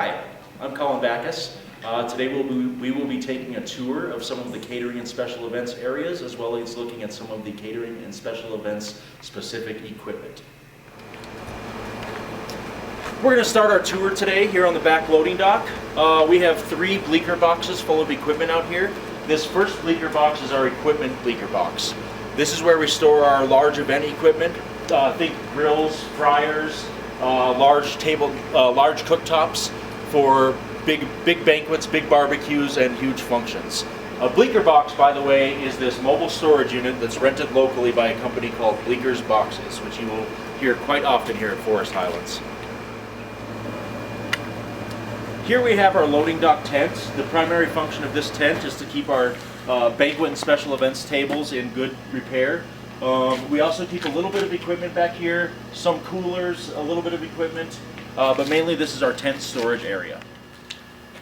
Hi, I'm Colin Backus. Today we will be taking a tour of some of the catering and special events areas, as well as looking at some of the catering and special events specific equipment. We're going to start our tour today here on the back loading dock. We have 3 bleaker boxes full of equipment out here. This first bleaker box is our equipment bleaker box. This is where we store our large event equipment. Think grills, fryers, large cooktops for big banquets, big barbecues, and huge functions. A bleaker box, by the way, is this mobile storage unit that's rented locally by a company called Bleaker's Boxes, which you will hear quite often here at Forest Highlands. Here we have our loading dock tent. The primary function of this tent is to keep our banquet and special events tables in good repair. We also keep a little bit of equipment back here, some coolers, a little bit of equipment, but mainly this is our tent storage area.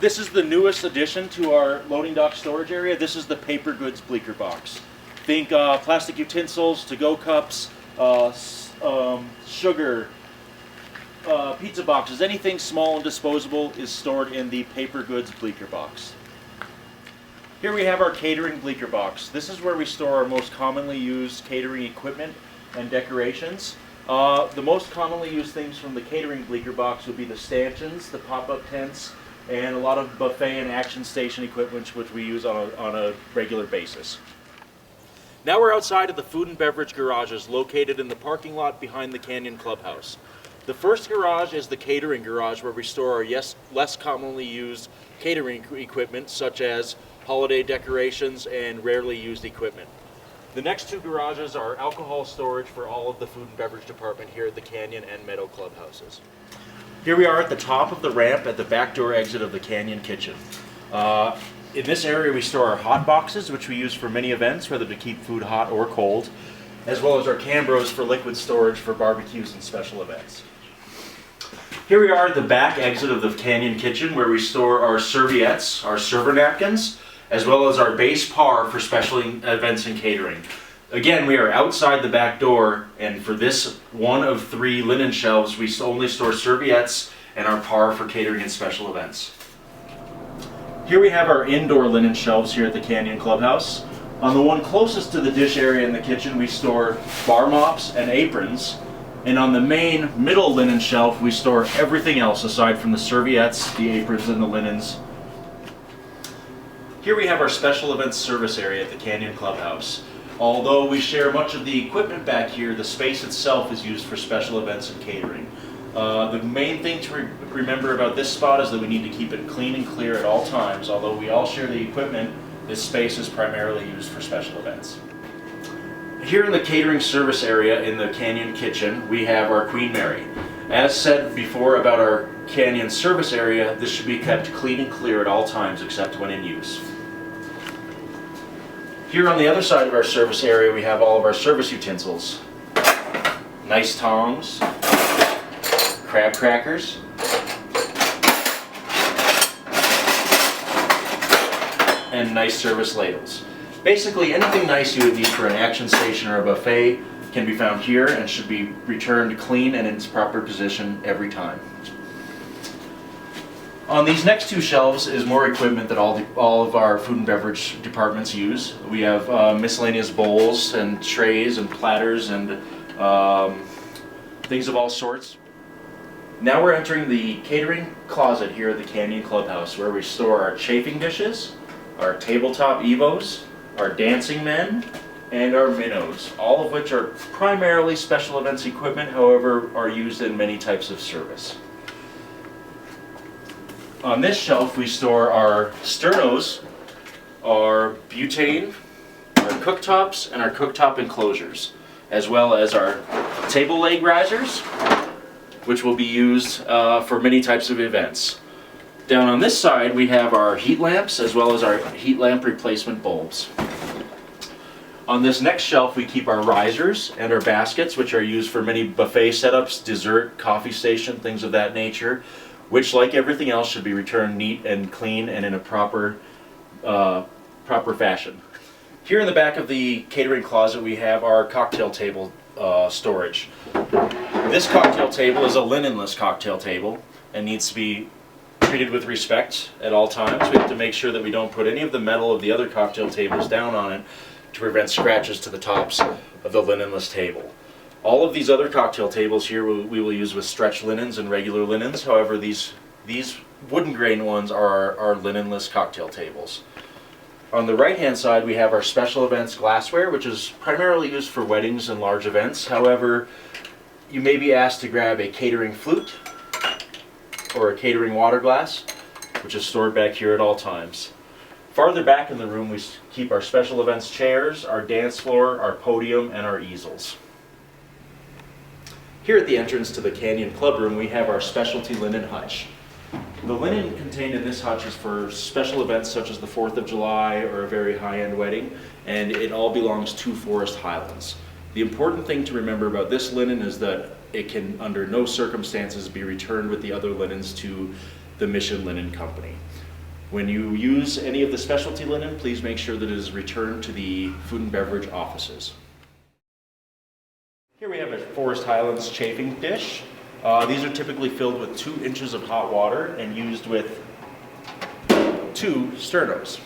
This is the newest addition to our loading dock storage area. This is the paper goods bleaker box. Think plastic utensils, to-go cups, sugar, pizza boxes, anything small and disposable is stored in the paper goods bleaker box. Here we have our catering bleaker box. This is where we store our most commonly used catering equipment and decorations. The most commonly used things from the catering bleaker box would be the stanchions, the pop-up tents, and a lot of buffet and action station equipment which we use on a regular basis. Now we're outside of the food and beverage garages located in the parking lot behind the Canyon Clubhouse. The first garage is the catering garage, where we store our less commonly used catering equipment such as holiday decorations and rarely used equipment. The next 2 garages are alcohol storage for all of the food and beverage department here at the Canyon and Meadow Clubhouses. Here we are at the top of the ramp at the back door exit of the Canyon kitchen. In this area we store our hot boxes, which we use for many events, whether to keep food hot or cold, as well as our Cambros for liquid storage for barbecues and special events. Here we are at the back exit of the Canyon kitchen, where we store our serviettes, our server napkins, as well as our base par for special events and catering. Again, we are outside the back door, and for this one of 3 linen shelves, we only store serviettes and our par for catering and special events. Here we have our indoor linen shelves here at the Canyon Clubhouse. On the one closest to the dish area in the kitchen, we store bar mops and aprons. And on the main middle linen shelf, we store everything else aside from the serviettes, the aprons, and the linens. Here we have our special events service area at the Canyon Clubhouse. Although we share much of the equipment back here, the space itself is used for special events and catering. The main thing to remember about this spot is that we need to keep it clean and clear at all times. Although we all share the equipment, this space is primarily used for special events. Here in the catering service area in the Canyon kitchen, we have our Queen Mary. As said before about our Canyon service area, this should be kept clean and clear at all times except when in use. Here on the other side of our service area, we have all of our service utensils. Nice tongs, crab crackers, and nice service ladles. Basically, anything nice you would need for an action station or a buffet can be found here and should be returned clean and in its proper position every time. On these next 2 shelves is more equipment that all of our food and beverage departments use. We have miscellaneous bowls and trays and platters and things of all sorts. Now we're entering the catering closet here at the Canyon Clubhouse, where we store our chafing dishes, our tabletop evos, our dancing men, and our minnows, all of which are primarily special events equipment, however, are used in many types of service. On this shelf we store our sternos, our butane, our cooktops, and our cooktop enclosures, as well as our table leg risers, which will be used for many types of events. Down on this side we have our heat lamps, as well as our heat lamp replacement bulbs. On this next shelf we keep our risers and our baskets, which are used for many buffet setups, dessert, coffee station, things of that nature, which, like everything else, should be returned neat and clean and in a proper fashion. Here in the back of the catering closet we have our cocktail table storage. This cocktail table is a linenless cocktail table and needs to be treated with respect at all times. We have to make sure that we don't put any of the metal of the other cocktail tables down on it to prevent scratches to the tops of the linenless table. All of these other cocktail tables here we will use with stretch linens and regular linens. However, these wooden grain ones are our linenless cocktail tables. On the right hand side we have our special events glassware, which is primarily used for weddings and large events. However, you may be asked to grab a catering flute or a catering water glass, which is stored back here at all times. Farther back in the room we keep our special events chairs, our dance floor, our podium, and our easels. Here at the entrance to the Canyon Club room we have our specialty linen hutch. The linen contained in this hutch is for special events such as the 4th of July or a very high-end wedding, and it all belongs to Forest Highlands. The important thing to remember about this linen is that it can under no circumstances be returned with the other linens to the Mission Linen Company. When you use any of the specialty linen, please make sure that it is returned to the food and beverage offices. Here we have a Forest Highlands chafing dish. These are typically filled with 2 inches of hot water and used with 2 sternos.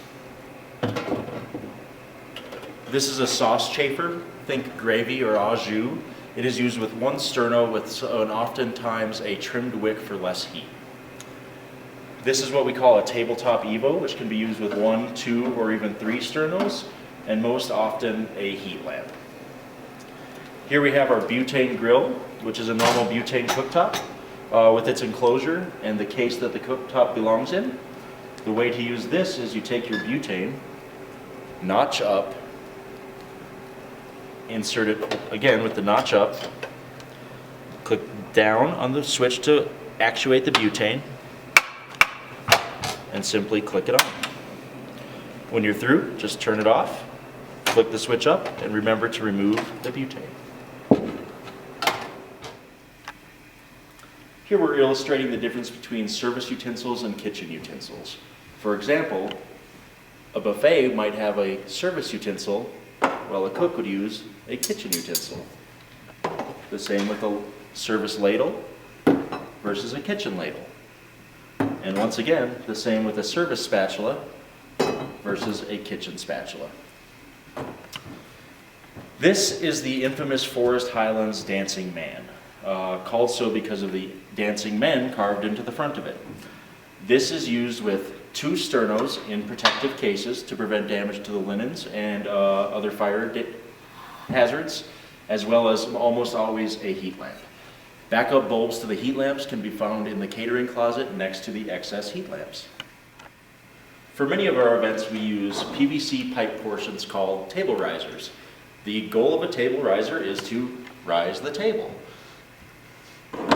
This is a sauce chafer. Think gravy or au jus. It is used with 1 sterno with oftentimes a trimmed wick for less heat. This is what we call a tabletop evo, which can be used with 1, 2, or even 3 sternos, and most often a heat lamp. Here we have our Butane Grill, which is a normal butane cooktop with its enclosure and the case that the cooktop belongs in. The way to use this is you take your butane, notch up, insert it again with the notch up, click down on the switch to actuate the butane, and simply click it on. When you're through, just turn it off, click the switch up, and remember to remove the butane. Here we're illustrating the difference between service utensils and kitchen utensils. For example, a buffet might have a service utensil, while a cook would use a kitchen utensil. The same with a service ladle versus a kitchen ladle. And once again, the same with a service spatula versus a kitchen spatula. This is the infamous Forest Highlands dancing man, called so because of the dancing men carved into the front of it. This is used with 2 sternos in protective cases to prevent damage to the linens and other fire hazards, as well as almost always a heat lamp. Backup bulbs to the heat lamps can be found in the catering closet next to the excess heat lamps. For many of our events we use PVC pipe portions called table risers. The goal of a table riser is to rise the table.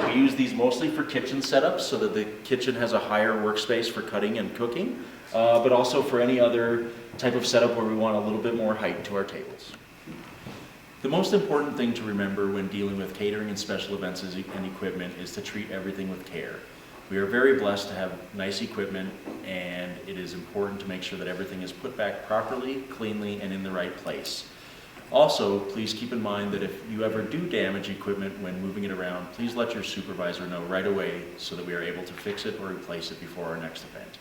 We use these mostly for kitchen setups so that the kitchen has a higher workspace for cutting and cooking, but also for any other type of setup where we want a little bit more height to our tables. The most important thing to remember when dealing with catering and special events and equipment is to treat everything with care. We are very blessed to have nice equipment, and it is important to make sure that everything is put back properly, cleanly, and in the right place. Also, please keep in mind that if you ever do damage equipment when moving it around, please let your supervisor know right away so that we are able to fix it or replace it before our next event.